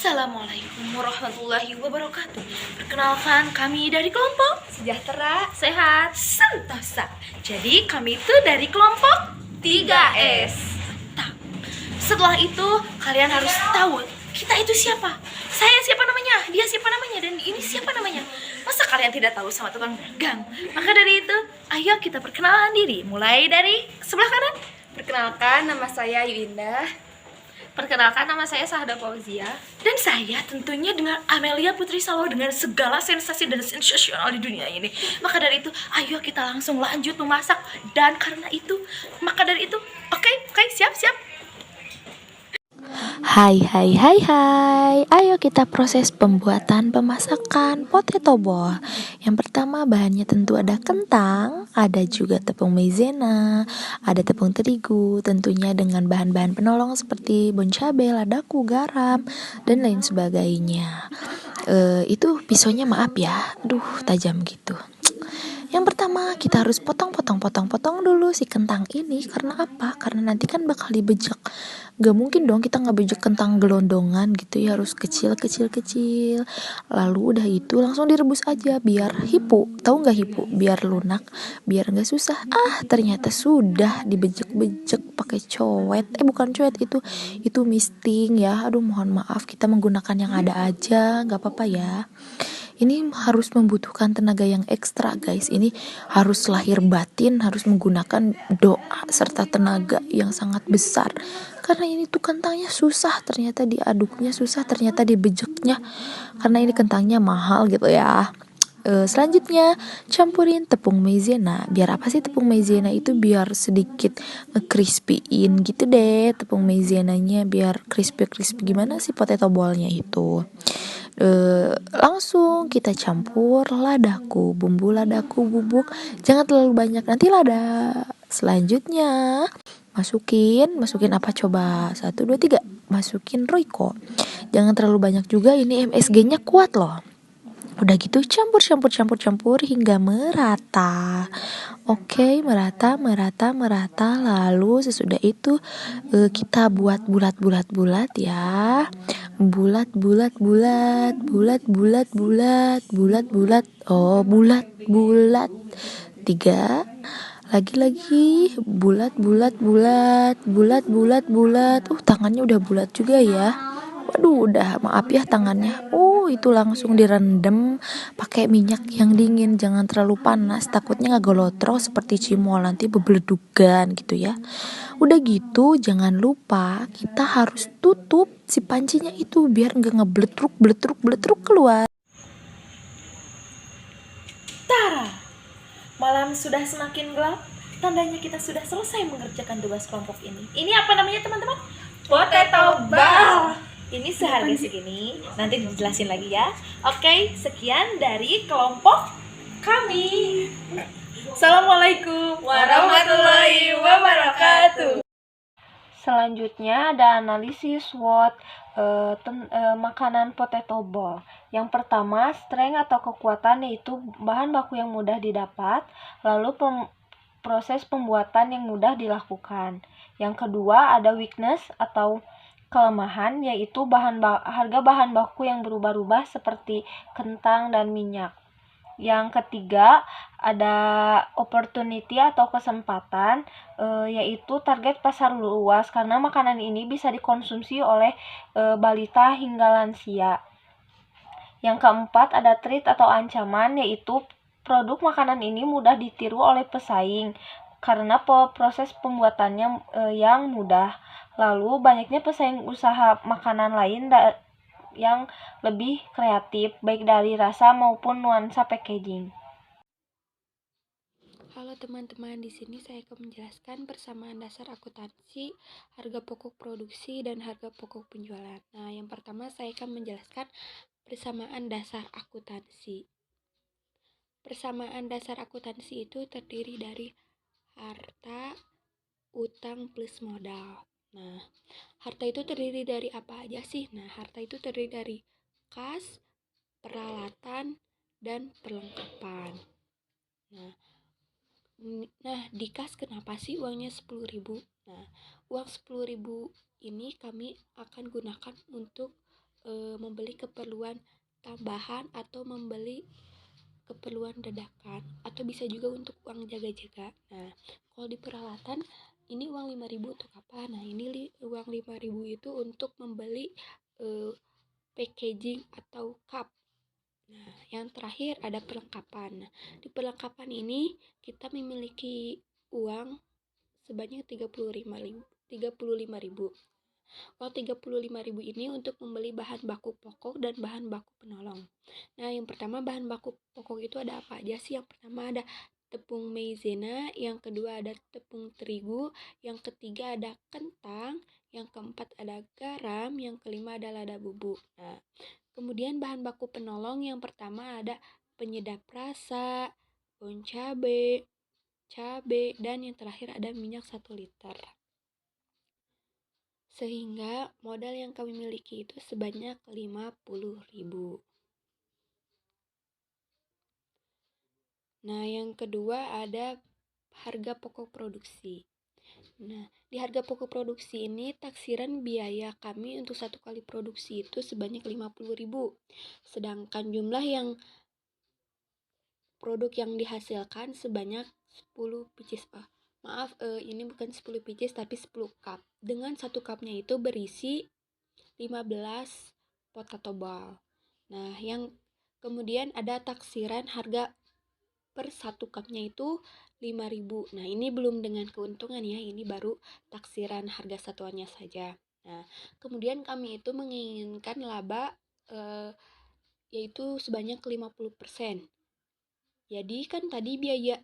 Assalamualaikum warahmatullahi wabarakatuh. Perkenalkan, kami dari kelompok Sejahtera, Sehat Sentosa. Jadi kami itu dari kelompok 3S. Setelah itu kalian harus tahu kita itu siapa. Saya siapa namanya, dia siapa namanya, dan ini siapa namanya. Masa kalian tidak tahu sama tukang dagang? Maka dari itu, ayo kita perkenalan diri. Mulai dari sebelah kanan. Perkenalkan, nama saya Yuindah. Perkenalkan, nama saya Sahda Fauzia. Dan saya tentunya dengan Amelia Putri Salo, dengan segala sensasi dan sensasional di dunia ini. Maka dari itu, ayo kita langsung lanjut memasak. Dan karena itu, maka dari itu, oke, siap. Hai, ayo kita proses pembuatan pemasakan potato ball. Yang pertama bahannya tentu ada kentang, ada juga tepung maizena, ada tepung terigu, tentunya dengan bahan-bahan penolong seperti bon cabe, ladaku, garam, dan lain sebagainya. Itu pisaunya maaf ya, tajam gitu. Yang pertama kita harus potong dulu si kentang ini. Karena apa? Karena nanti kan bakal dibejek. Gak mungkin dong kita ngebejek kentang gelondongan gitu ya, harus kecil. Lalu udah itu langsung direbus aja biar hipu. Tahu nggak hipu? Biar lunak, biar nggak susah. Ternyata sudah dibejek-bejek pakai cowet. Bukan cowet, itu misting ya. Aduh, mohon maaf, kita menggunakan yang ada aja, nggak apa-apa ya. Ini harus membutuhkan tenaga yang ekstra, guys. Ini harus lahir batin, harus menggunakan doa serta tenaga yang sangat besar. Karena ini tuh kentangnya susah, ternyata diaduknya susah, ternyata dibejeknya. Karena ini kentangnya mahal gitu ya. Selanjutnya campurin tepung maizena. Biar apa sih tepung maizena itu? Biar sedikit crispyin gitu deh tepung maizenanya, biar crispy gimana sih potato ballnya itu. Langsung kita campur bumbu ladaku bubuk, jangan terlalu banyak, nanti lada. Selanjutnya masukin apa coba? 1, 2, 3. Masukin Royco. Jangan terlalu banyak juga, ini MSG-nya kuat loh. Udah gitu campur hingga merata. Oke, merata. Lalu sesudah itu kita buat bulat ya. Bulat. Oh, bulat. 3. Lagi bulat. Tangannya udah bulat juga ya. Waduh, udah maaf ya tangannya. Itu langsung direndam pakai minyak yang dingin, jangan terlalu panas, takutnya ngagolotro seperti cimol, nanti bebeledugan gitu ya. Udah gitu jangan lupa kita harus tutup si pancinya itu biar nggak ngebletruk keluar. Tara, malam sudah semakin gelap. Tandanya kita sudah selesai mengerjakan tugas kelompok ini. Ini apa namanya teman-teman? Potato ball. Ini seharga segini, nanti dijelasin lagi ya. Oke, sekian dari kelompok kami. Assalamualaikum warahmatullahi wabarakatuh. Selanjutnya ada analisis SWOT makanan potato ball. Yang pertama, strength atau kekuatan, yaitu bahan baku yang mudah didapat, lalu proses pembuatan yang mudah dilakukan. Yang kedua, ada weakness atau kelemahan, yaitu harga bahan baku yang berubah-ubah seperti kentang dan minyak. Yang ketiga, ada opportunity atau kesempatan, yaitu target pasar luas karena makanan ini bisa dikonsumsi oleh balita hingga lansia. Yang keempat, ada threat atau ancaman, yaitu produk makanan ini mudah ditiru oleh pesaing karena proses pembuatannya yang mudah. Lalu banyaknya pesaing usaha makanan lain yang lebih kreatif, baik dari rasa maupun nuansa packaging. Halo teman-teman, di sini saya akan menjelaskan persamaan dasar akuntansi, harga pokok produksi, dan harga pokok penjualan. Nah, yang pertama saya akan menjelaskan persamaan dasar akuntansi. Persamaan dasar akuntansi itu terdiri dari harta, utang, plus modal. Nah, harta itu terdiri dari apa aja sih? Nah, harta itu terdiri dari kas, peralatan, dan perlengkapan. Nah, di kas kenapa sih uangnya 10.000? Nah, uang 10.000 ini kami akan gunakan untuk membeli keperluan tambahan atau membeli keperluan dadakan, atau bisa juga untuk uang jaga-jaga. Nah, kalau di peralatan ini uang 5.000 untuk apa? Nah, ini uang 5.000 itu untuk membeli packaging atau cup. Nah, yang terakhir ada perlengkapan. Nah, di perlengkapan ini kita memiliki uang sebanyak 35.000. Uang 35.000 ini untuk membeli bahan baku pokok dan bahan baku penolong. Nah, yang pertama bahan baku pokok itu ada apa aja sih? Yang pertama ada tepung maizena, yang kedua ada tepung terigu, yang ketiga ada kentang, yang keempat ada garam, yang kelima ada lada bubuk. Nah, kemudian bahan baku penolong yang pertama ada penyedap rasa, daun cabai, dan yang terakhir ada minyak 1 liter. Sehingga modal yang kami miliki itu sebanyak 50.000. Nah, yang kedua ada harga pokok produksi. Nah, di harga pokok produksi ini taksiran biaya kami untuk 1 kali produksi itu sebanyak 50.000. Sedangkan jumlah yang produk yang dihasilkan sebanyak 10 pieces. Ini bukan 10 pieces tapi 10 cup. Dengan 1 cupnya itu berisi 15 potato ball. Nah, yang kemudian ada taksiran harga per 1 cupnya itu 5.000. Nah, ini belum dengan keuntungan ya, ini baru taksiran harga satuannya saja. Nah, kemudian kami itu menginginkan laba yaitu sebanyak 50%. Jadi kan tadi biaya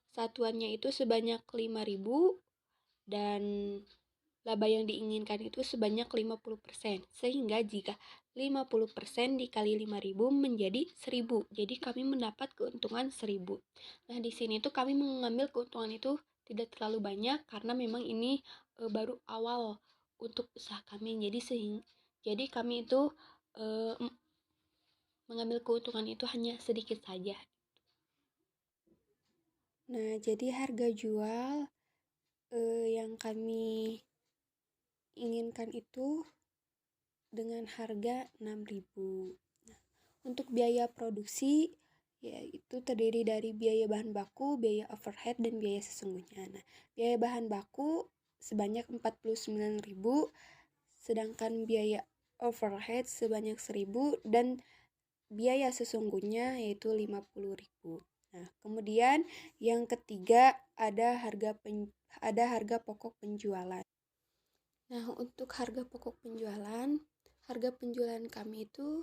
satuannya itu sebanyak 5.000 dan laba yang diinginkan itu sebanyak 50%. Sehingga jika 50% dikali 5.000 menjadi 1.000. Jadi kami mendapat keuntungan 1.000. Nah, di sini tuh kami mengambil keuntungan itu tidak terlalu banyak karena memang ini baru awal untuk usaha kami. Jadi kami itu mengambil keuntungan itu hanya sedikit saja. Nah, jadi harga jual yang kami inginkan itu dengan harga 6.000. Nah, untuk biaya produksi yaitu terdiri dari biaya bahan baku, biaya overhead, dan biaya sesungguhnya. Nah, biaya bahan baku sebanyak 49.000, sedangkan biaya overhead sebanyak 1.000 dan biaya sesungguhnya yaitu 50.000. Nah, kemudian yang ketiga ada harga pokok penjualan. Nah, untuk harga pokok penjualan, harga penjualan kami itu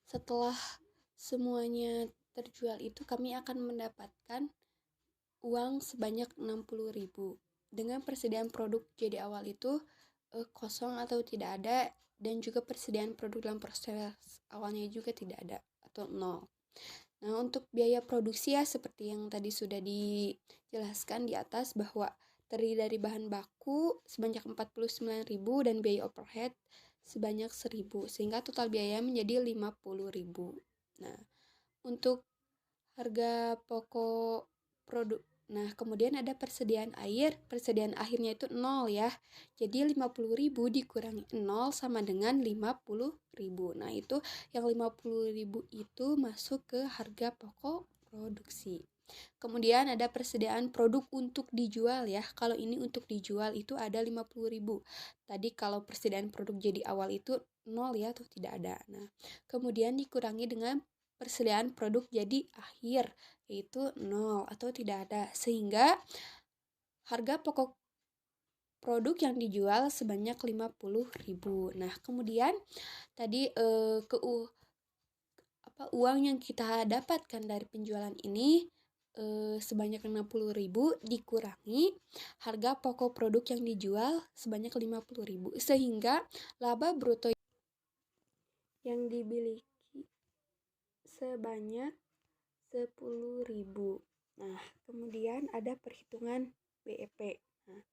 setelah semuanya terjual itu kami akan mendapatkan uang sebanyak 60.000. Dengan persediaan produk jadi awal itu kosong atau tidak ada, dan juga persediaan produk dalam proses awalnya juga tidak ada atau nol. Nah, untuk biaya produksi ya seperti yang tadi sudah dijelaskan di atas bahwa terdiri dari bahan baku sebanyak 49.000 dan biaya overhead sebanyak 1.000, sehingga total biaya menjadi 50.000. Nah, untuk harga pokok produk. Nah, kemudian ada persediaan air. Persediaan airnya itu 0 ya. Jadi 50.000 dikurangi 0 sama dengan 50.000. Nah, itu yang 50.000 itu masuk ke harga pokok produksi. Kemudian ada persediaan produk untuk dijual ya. Kalau ini untuk dijual itu ada 50.000. Tadi kalau persediaan produk jadi awal itu 0 ya, atau tidak ada. Nah, kemudian dikurangi dengan persediaan produk jadi akhir yaitu 0 atau tidak ada, sehingga harga pokok produk yang dijual sebanyak 50.000. Nah, kemudian tadi uang yang kita dapatkan dari penjualan ini sebanyak 60.000 dikurangi harga pokok produk yang dijual sebanyak 50.000, sehingga laba bruto yang dimiliki sebanyak 10.000. Nah, kemudian ada perhitungan BEP. Nah,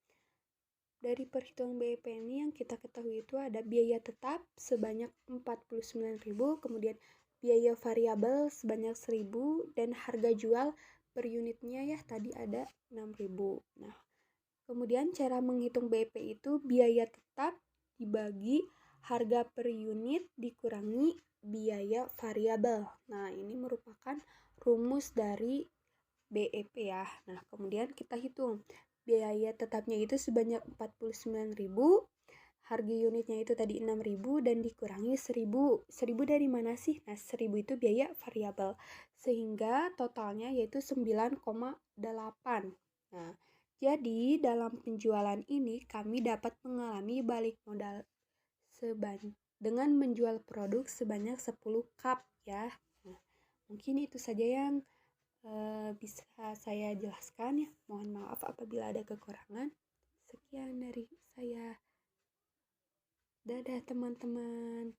dari perhitungan BEP ini yang kita ketahui itu ada biaya tetap sebanyak 49.000, kemudian biaya variabel sebanyak 1.000, dan harga jual per unitnya ya tadi ada 6.000. Nah, kemudian cara menghitung BEP itu biaya tetap dibagi harga per unit dikurangi biaya variabel. Nah, ini merupakan rumus dari BEP ya. Nah, kemudian kita hitung. Biaya tetapnya itu sebanyak 49.000, harga unitnya itu tadi 6.000 dan dikurangi 1.000. 1.000 dari mana sih? Nah, 1.000 itu biaya variabel. Sehingga totalnya yaitu 9,8. Nah, jadi dalam penjualan ini kami dapat mengalami balik modal dengan menjual produk sebanyak 10 cup ya. Nah, mungkin itu saja yang bisa saya jelaskan ya. Mohon maaf apabila ada kekurangan. Sekian dari saya. Dadah teman-teman.